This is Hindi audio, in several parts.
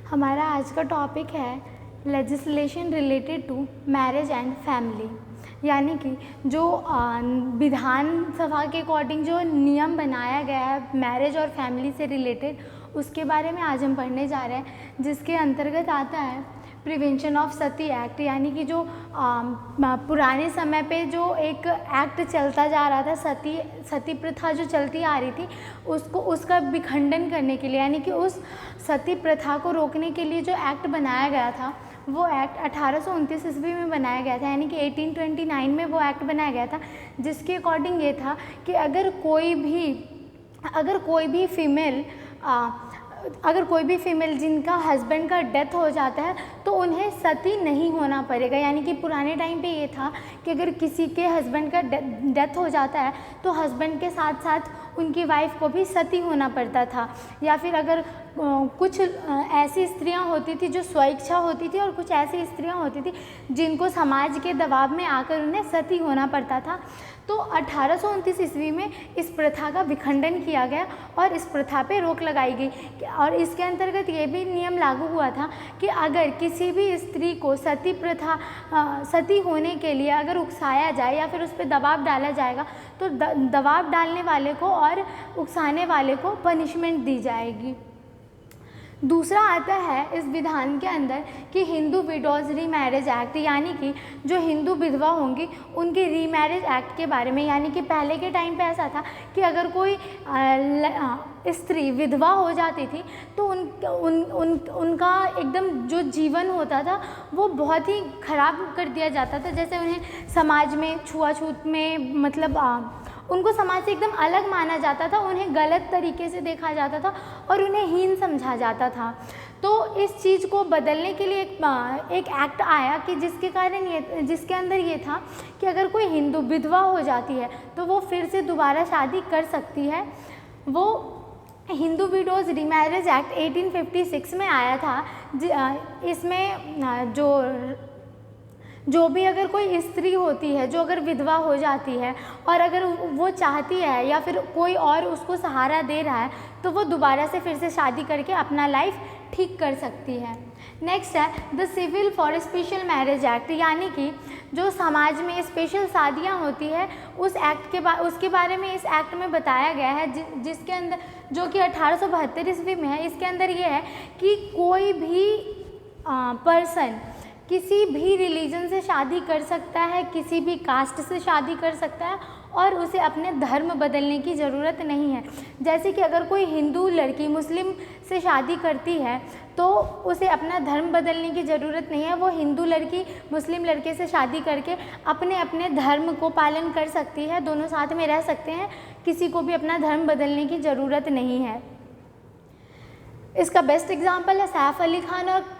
हमारा आज का टॉपिक है legislation related to marriage and family, यानी कि जो विधानसभा के अकॉर्डिंग जो नियम बनाया गया है मैरिज और फैमिली से रिलेटेड, उसके बारे में आज हम पढ़ने जा रहे हैं, जिसके अंतर्गत आता है प्रिवेंशन ऑफ सती एक्ट। यानी कि जो पुराने समय पे जो एक एक्ट चलता जा रहा था, सती प्रथा जो चलती आ रही थी, उसका विखंडन करने के लिए, यानी कि उस सती प्रथा को रोकने के लिए जो एक्ट बनाया गया था, वो एक्ट 1829 ईस्वी में बनाया गया था। यानी कि 1829 में वो एक्ट बनाया गया था, जिसके अकॉर्डिंग ये था कि अगर कोई भी फीमेल जिनका हस्बैंड का डेथ हो जाता है तो उन्हें सती नहीं होना पड़ेगा। यानी कि पुराने टाइम पे ये था कि अगर किसी के हस्बैंड का डेथ हो जाता है तो हस्बैंड के साथ साथ उनकी वाइफ को भी सती होना पड़ता था। या फिर अगर कुछ ऐसी स्त्रियां होती थी जो स्वेच्छा होती थी और कुछ ऐसी स्त्रियां होती थी जिनको समाज के दबाव में आकर उन्हें सती होना पड़ता था। तो 1829 ईस्वी में इस प्रथा का विखंडन किया गया और इस प्रथा पे रोक लगाई गई। और इसके अंतर्गत ये भी नियम लागू हुआ था कि अगर किसी भी स्त्री को सती होने के लिए अगर उकसाया जाए या फिर उस पर दबाव डाला जाएगा तो दबाव डालने वाले को और उकसाने वाले को पनिशमेंट दी जाएगी। दूसरा आता है इस विधान के अंदर कि हिंदू विडोज रीमैरिज एक्ट, यानी कि जो हिंदू विधवा होंगी उनके रीमैरिज एक्ट के बारे में। यानी कि पहले के टाइम पे ऐसा था कि अगर कोई स्त्री विधवा हो जाती थी तो उनका एकदम जो जीवन होता था वो बहुत ही ख़राब कर दिया जाता था। जैसे उन्हें समाज में छुआछूत में उनको समाज से एकदम अलग माना जाता था, उन्हें गलत तरीके से देखा जाता था और उन्हें हीन समझा जाता था। तो इस चीज़ को बदलने के लिए एक एक्ट आया कि जिसके अंदर ये था कि अगर कोई हिंदू विधवा हो जाती है तो वो फिर से दोबारा शादी कर सकती है। वो हिंदू विडोज रीमैरिज एक्ट 1856 में आया था। इसमें जो भी अगर कोई स्त्री होती है जो अगर विधवा हो जाती है और अगर वो चाहती है या फिर कोई और उसको सहारा दे रहा है तो वो दोबारा से फिर से शादी करके अपना लाइफ ठीक कर सकती है। नेक्स्ट है the civil for special marriage act, यानी कि जो समाज में स्पेशल शादियां होती है उसके बारे में इस एक्ट में बताया गया है, जिसके अंदर जो कि 1872 ईस्वी में है। इसके अंदर ये है कि कोई भी पर्सन किसी भी रिलीजन से शादी कर सकता है, किसी भी कास्ट से शादी कर सकता है और उसे अपने धर्म बदलने की ज़रूरत नहीं है। जैसे कि अगर कोई हिंदू लड़की मुस्लिम से शादी करती है तो उसे अपना धर्म बदलने की ज़रूरत नहीं है। वो हिंदू लड़की मुस्लिम लड़के से शादी करके अपने धर्म को पालन कर सकती है, दोनों साथ में रह सकते हैं, किसी को भी अपना धर्म बदलने की ज़रूरत नहीं है। इसका बेस्ट एग्जाम्पल है सैफ अली खान और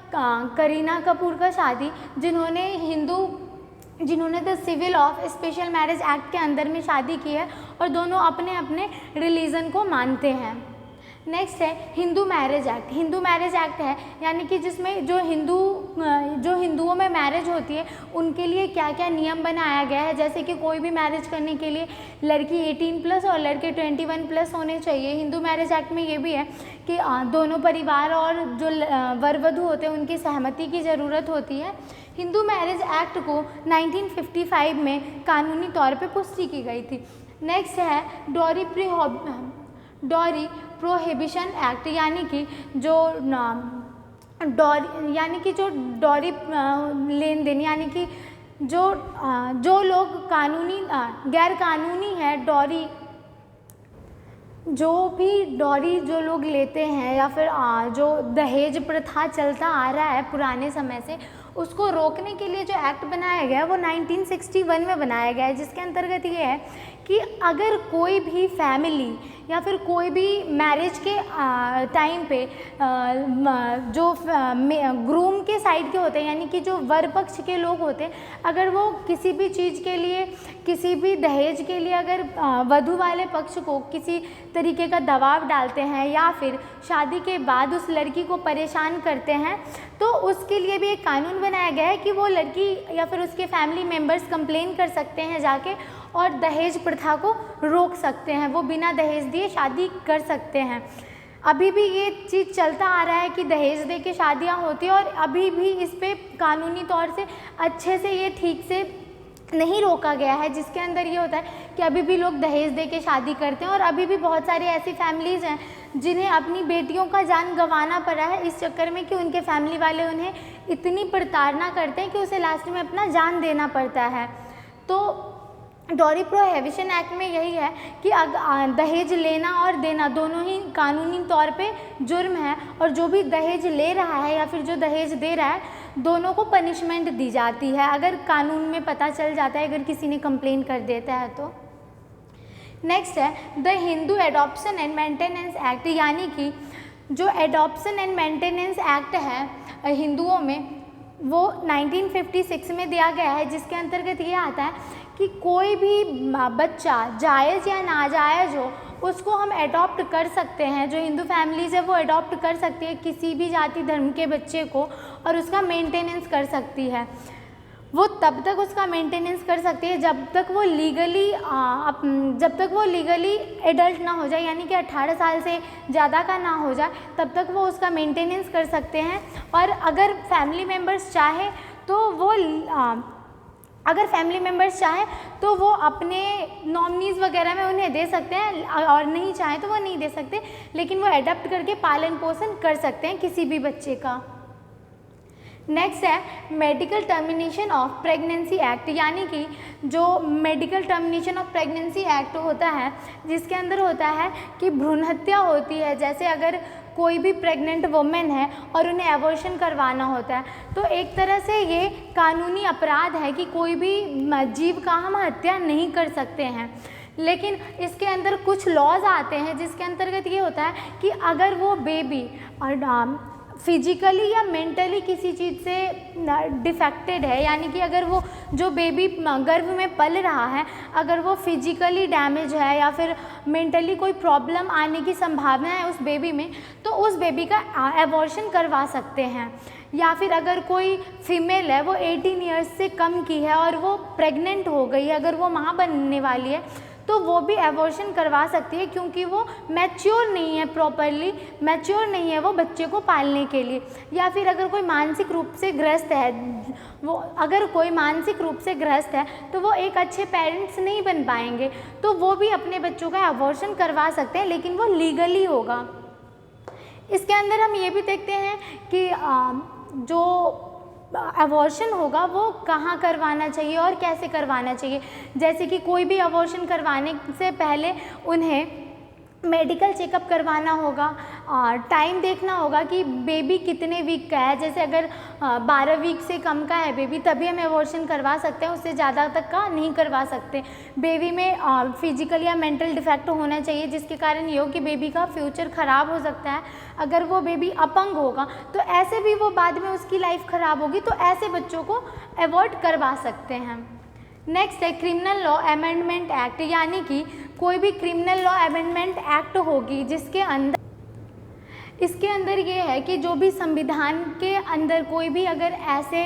करीना कपूर का शादी, जिन्होंने the civil of special marriage act के अंदर में शादी की है और दोनों अपने अपने रिलीजन को मानते हैं। नेक्स्ट है Hindu marriage act. Hindu marriage act है यानी कि जिसमें जो हिंदुओं में मैरिज होती है उनके लिए क्या क्या नियम बनाया गया है। जैसे कि कोई भी मैरिज करने के लिए लड़की 18+ और लड़के 21+ होने चाहिए। हिंदू मैरिज एक्ट में ये भी है कि दोनों परिवार और जो वर वधू होते हैं उनकी सहमति की ज़रूरत होती है। हिंदू मैरिज एक्ट को 1955 में कानूनी तौर पे पुष्टि की गई थी। नेक्स्ट है डॉरी प्रोहिबिशन एक्ट, यानी कि जो डॉरी लेन देन, यानी कि जो लोग गैर कानूनी है डॉरी जो लोग लेते हैं या फिर जो दहेज प्रथा चलता आ रहा है पुराने समय से, उसको रोकने के लिए जो एक्ट बनाया गया है वो 1961 में बनाया गया है। जिसके अंतर्गत ये है कि अगर कोई भी फैमिली या फिर कोई भी मैरिज के टाइम पे जो ग्रूम के साइड के होते हैं, यानी कि जो वर पक्ष के लोग होते हैं, अगर वो किसी भी चीज़ के लिए, किसी भी दहेज के लिए अगर वधू वाले पक्ष को किसी तरीके का दबाव डालते हैं या फिर शादी के बाद उस लड़की को परेशान करते हैं, तो उसके लिए भी एक कानून बनाया गया है कि वो लड़की या फिर उसके फैमिली मेम्बर्स कंप्लेन कर सकते हैं जाके और दहेज प्रथा को रोक सकते हैं, वो बिना दहेज दिए शादी कर सकते हैं। अभी भी ये चीज़ चलता आ रहा है कि दहेज दे के शादियाँ होती हैं, और अभी भी इस पे कानूनी तौर से अच्छे से ये ठीक से नहीं रोका गया है, जिसके अंदर ये होता है कि अभी भी लोग दहेज दे के शादी करते हैं। और अभी भी बहुत सारी ऐसी फैमिलीज़ हैं जिन्हें अपनी बेटियों का जान गंवाना पड़ा है इस चक्कर में कि उनके फैमिली वाले उन्हें इतनी प्रताड़ना करते हैं कि उसे लास्ट में अपना जान देना पड़ता है। तो डॉरी प्रोहिबिशन एक्ट में यही है कि दहेज लेना और देना दोनों ही कानूनी तौर पे जुर्म है, और जो भी दहेज ले रहा है या फिर जो दहेज दे रहा है, दोनों को पनिशमेंट दी जाती है अगर कानून में पता चल जाता है, अगर किसी ने कंप्लेन कर देता है तो। नेक्स्ट है the Hindu adoption and maintenance act, यानी कि जो एडॉप्शन एंड मेंटेनेंस एक्ट है हिंदुओं में, वो 1956 में दिया गया है, जिसके अंतर्गत ये आता है कि कोई भी बच्चा जायज़ या नाजायज़ हो उसको हम अडॉप्ट कर सकते हैं। जो हिंदू फैमिलीज़ है वो अडॉप्ट कर सकती है किसी भी जाति धर्म के बच्चे को, और उसका मेंटेनेंस कर सकती है। वो तब तक उसका मेंटेनेंस कर सकती है जब तक वो लीगली एडल्ट ना हो जाए, यानी कि 18 साल से ज़्यादा का ना हो जाए, तब तक वो उसका मेंटेनेंस कर सकते हैं। और अगर फैमिली मेम्बर्स चाहे तो वो अपने नॉमिनीज़ वगैरह में उन्हें दे सकते हैं, और नहीं चाहे तो वो नहीं दे सकते, लेकिन वो एडॉप्ट करके पालन पोषण कर सकते हैं किसी भी बच्चे का। नेक्स्ट है medical termination of pregnancy act, यानी कि जो medical termination of pregnancy act होता है, जिसके अंदर होता है कि भ्रूण हत्या होती है। जैसे अगर कोई भी प्रेग्नेंट वुमेन है और उन्हें एबॉर्शन करवाना होता है, तो एक तरह से ये कानूनी अपराध है कि कोई भी जीव का हम हत्या नहीं कर सकते हैं। लेकिन इसके अंदर कुछ लॉज आते हैं जिसके अंतर्गत ये होता है कि अगर वो बेबी और फिजिकली या मेंटली किसी चीज़ से डिफेक्टेड है, यानी कि अगर वो जो बेबी गर्भ में पल रहा है, अगर वो फिजिकली डैमेज है या फिर मेंटली कोई प्रॉब्लम आने की संभावना है उस बेबी में, तो उस बेबी का एबॉर्शन करवा सकते हैं। या फिर अगर कोई फीमेल है, वो 18 ईयर्स से कम की है और वो प्रेग्नेंट हो गई है, अगर वो माँ बनने वाली है, तो वो भी एबॉर्शन करवा सकती है, क्योंकि वो मैच्योर नहीं है, प्रॉपरली मैच्योर नहीं है वो बच्चे को पालने के लिए। या फिर अगर कोई मानसिक रूप से ग्रस्त है, तो वो एक अच्छे पेरेंट्स नहीं बन पाएंगे, तो वो भी अपने बच्चों का एबॉर्शन करवा सकते हैं, लेकिन वो लीगली होगा। इसके अंदर हम ये भी देखते हैं कि जो एबॉर्शन होगा वो कहाँ करवाना चाहिए और कैसे करवाना चाहिए। जैसे कि कोई भी एबॉर्शन करवाने से पहले उन्हें मेडिकल चेकअप करवाना होगा, टाइम देखना होगा कि बेबी कितने वीक का है। जैसे अगर 12 वीक से कम का है बेबी, तभी हम एबॉर्शन करवा सकते हैं, उससे ज़्यादा तक का नहीं करवा सकते। बेबी में फिजिकल या मेंटल डिफेक्ट होना चाहिए, जिसके कारण ये हो कि बेबी का फ्यूचर ख़राब हो सकता है। अगर वो बेबी अपंग होगा तो ऐसे भी वो बाद में उसकी लाइफ ख़राब होगी, तो ऐसे बच्चों को अवॉइड करवा सकते हैं। नेक्स्ट है क्रिमिनल लॉ अमेंडमेंट एक्ट, यानी कि कोई भी क्रिमिनल लॉ अमेंडमेंट एक्ट होगी इसके अंदर ये है कि जो भी संविधान के अंदर कोई भी अगर ऐसे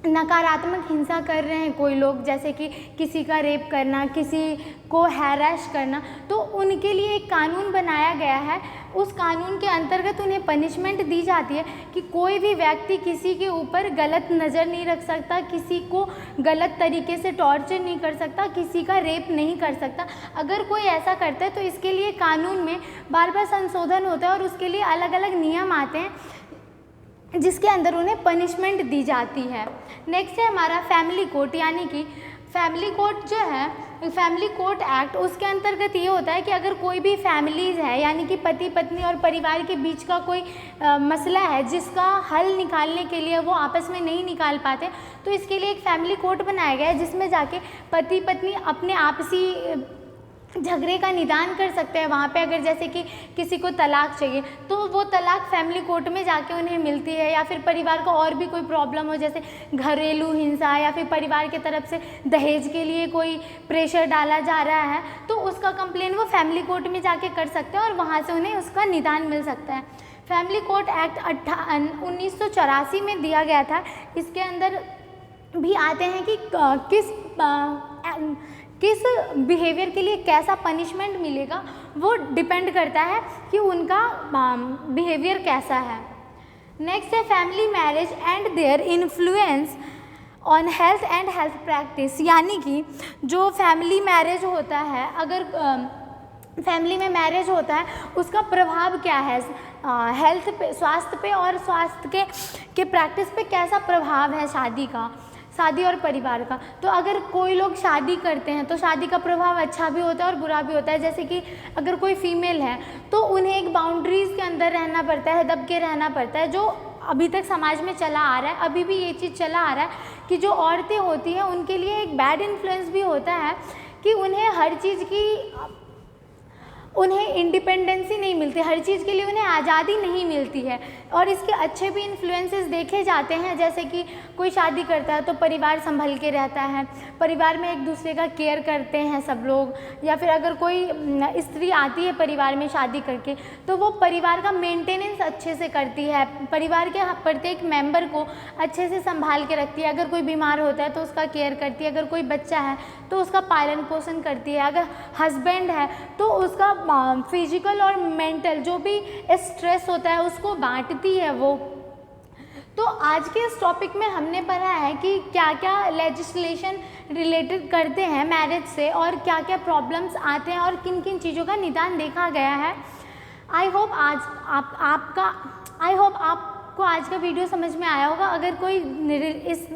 नकारात्मक हिंसा कर रहे हैं कोई लोग, जैसे कि किसी का रेप करना, किसी को हैरेस करना, तो उनके लिए एक कानून बनाया गया है। उस कानून के अंतर्गत उन्हें पनिशमेंट दी जाती है कि कोई भी व्यक्ति किसी के ऊपर गलत नज़र नहीं रख सकता, किसी को गलत तरीके से टॉर्चर नहीं कर सकता, किसी का रेप नहीं कर सकता। अगर कोई ऐसा करता है तो इसके लिए कानून में बार बार संशोधन होता है और उसके लिए अलग अलग नियम आते हैं, जिसके अंदर उन्हें पनिशमेंट दी जाती है। नेक्स्ट है हमारा फैमिली कोर्ट, यानी कि फैमिली कोर्ट जो है, फैमिली कोर्ट एक्ट, उसके अंतर्गत ये होता है कि अगर कोई भी फैमिलीज़ है, यानी कि पति पत्नी और परिवार के बीच का कोई मसला है जिसका हल निकालने के लिए वो आपस में नहीं निकाल पाते, तो इसके लिए एक फैमिली कोर्ट बनाया गया है, जिसमें जाके पति पत्नी अपने आपसी झगड़े का निदान कर सकते हैं। वहाँ पे अगर जैसे कि किसी को तलाक चाहिए तो वो तलाक फैमिली कोर्ट में जाके उन्हें मिलती है, या फिर परिवार को और भी कोई प्रॉब्लम हो, जैसे घरेलू हिंसा या फिर परिवार की तरफ से दहेज के लिए कोई प्रेशर डाला जा रहा है, तो उसका कंप्लेन वो फैमिली कोर्ट में जाके कर सकते हैं और वहाँ से उन्हें उसका निदान मिल सकता है। फैमिली कोर्ट एक्ट 1984 में दिया गया था। इसके अंदर भी आते हैं कि किस बिहेवियर के लिए कैसा पनिशमेंट मिलेगा वो डिपेंड करता है कि उनका बिहेवियर कैसा है। नेक्स्ट है family marriage and their influence on health and health practice, यानी कि जो फैमिली मैरिज होता है, अगर फैमिली में मैरिज होता है उसका प्रभाव क्या है हेल्थ पे, स्वास्थ्य पे, और स्वास्थ्य के प्रैक्टिस पे कैसा प्रभाव है शादी और परिवार का। तो अगर कोई लोग शादी करते हैं तो शादी का प्रभाव अच्छा भी होता है और बुरा भी होता है। जैसे कि अगर कोई फीमेल है तो उन्हें एक बाउंड्रीज़ के अंदर रहना पड़ता है, दब के रहना पड़ता है, जो अभी तक समाज में चला आ रहा है, अभी भी ये चीज़ चला आ रहा है कि जो औरतें होती हैं उनके लिए एक बैड इन्फ्लुएंस भी होता है कि उन्हें हर चीज़ की उन्हें इंडिपेंडेंसी नहीं मिलती, हर चीज़ के लिए उन्हें आज़ादी नहीं मिलती है। और इसके अच्छे भी इन्फ्लुएंसेस देखे जाते हैं, जैसे कि कोई शादी करता है तो परिवार संभल के रहता है, परिवार में एक दूसरे का केयर करते हैं सब लोग, या फिर अगर कोई स्त्री आती है परिवार में शादी करके तो वो परिवार का मेंटेनेंस अच्छे से करती है, परिवार के प्रत्येक मेंबर को अच्छे से संभाल के रखती है। अगर कोई बीमार होता है तो उसका केयर करती है, अगर कोई बच्चा है तो उसका पालन पोषण करती है, अगर हस्बैंड है तो उसका फिजिकल और मेंटल जो भी स्ट्रेस होता है उसको बांटती है वो। तो आज के इस टॉपिक में हमने पढ़ा है कि क्या क्या लेजिस्लेशन रिलेटेड करते हैं मैरिज से और क्या क्या प्रॉब्लम्स आते हैं और किन किन चीज़ों का निदान देखा गया है। आई होप आपको आज का वीडियो समझ में आया होगा। अगर कोई इस